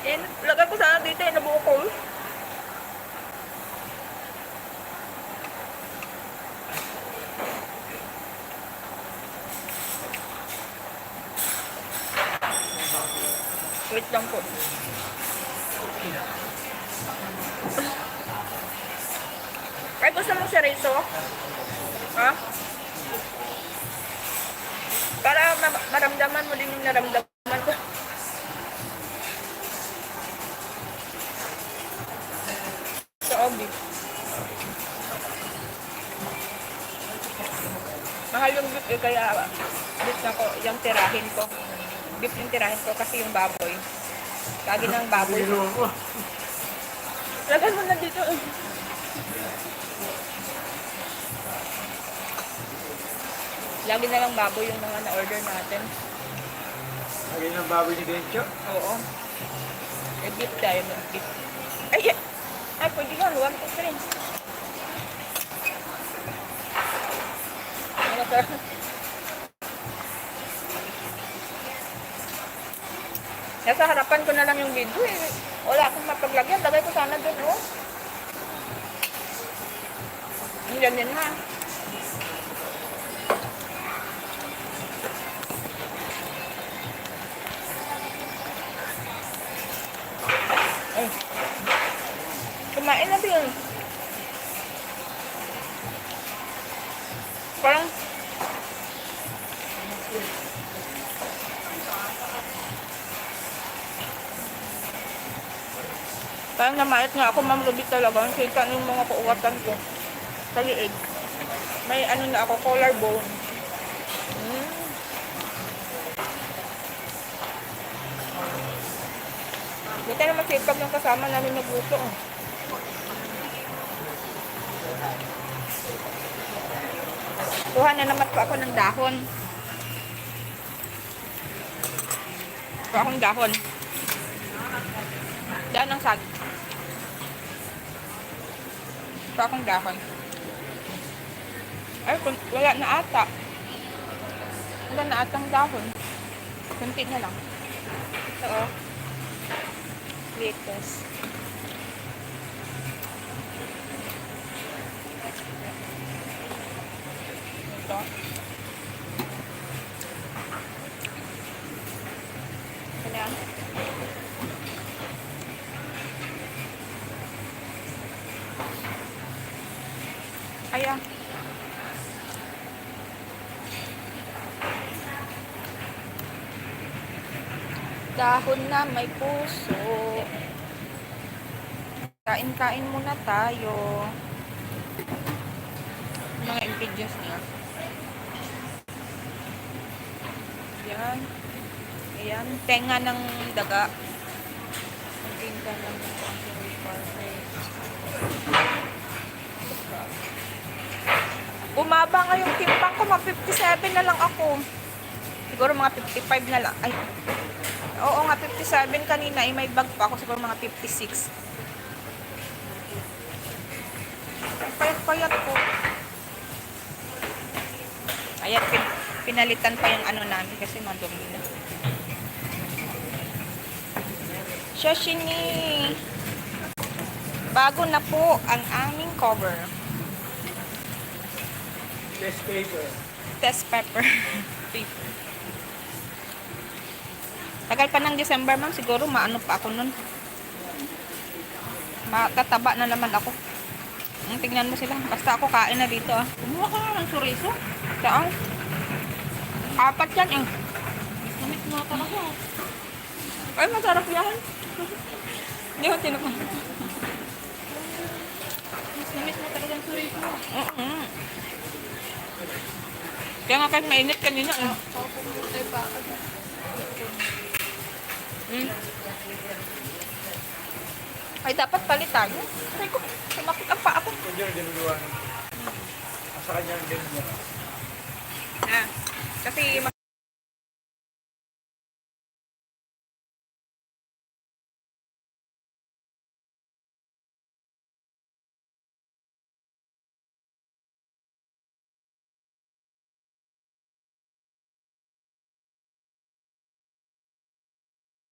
Lagay ko sana dito yung nabukol. Wait lang po. Ay, gusto mong chorizo? Ha? Para maramdaman mo din yung naramdaman ko. So, beef. Mahal yung beef eh, kaya beef na ko, yung tirahin ko. Beef yung tirahin ko kasi yung baboy. Lagi ng baboy. Lagyan mo na dito. Lagi na lang baboy yung mga na-order natin. Lagi ng baboy ni Gencho? Oo. Eh, beef tayo ng beef. Ay, pwede yun. 1, 2, 3. Ano ka? Nasa harapan ko na lang yung video eh. Wala akong mapaglagyan. Lagay ko sana dun, oh. Ang ganyan na. Ay. Kumain na din. Parang namait nga ako, Ma'am Ruby, talaga. Kita yung mga kuuwatan ko sa liig. May ano na ako, collarbone. Hindi tayo masipag ng kasama namin nagluto. Kuha na naman po ako ng dahon. Kuha akong dahon. Dahon ng sag. Kuha akong dahon. Ay, wala na ata. Wala na atang dahon. Kunti na lang. Ito, oh. Lettuce. Ito. Ayan. Ayan. Dahon na may puso. Kain-kain muna tayo. Mga ingredients niya. Ayan. Ayan. Tenga ng daga. Tenga ng Bumaba nga yung timpang ko. Mga 57 na lang ako. Siguro mga 55 na lang. Ay. Oo nga, 57 kanina. Eh, may bag pa ako. Siguro mga 56. Payat-payat ko. Ayan, pinalitan pa yung ano namin kasi madumi na. Sashimi! Bago na po ang aming cover. Test paper. Test pepper. Paper. Tagal pa ng December, ma'am. Siguro maano pa ako nun. Matataba na naman ako. Tingnan mo sila. Basta ako kain na dito, ah. Kumuha ka nga ng chorizo. Saan? 4 yan, eh. Namit mo talaga. Ay, masarap yan. Hindi ko tinupan. Namit mo talaga ng chorizo. Kaya nga kahit mainit kanina, eh. Ay, dapat palitan. Ay ko, sumakit ang paa ko. Kanya yung dinuluan. Sa kanya yung dinuluan. Kasi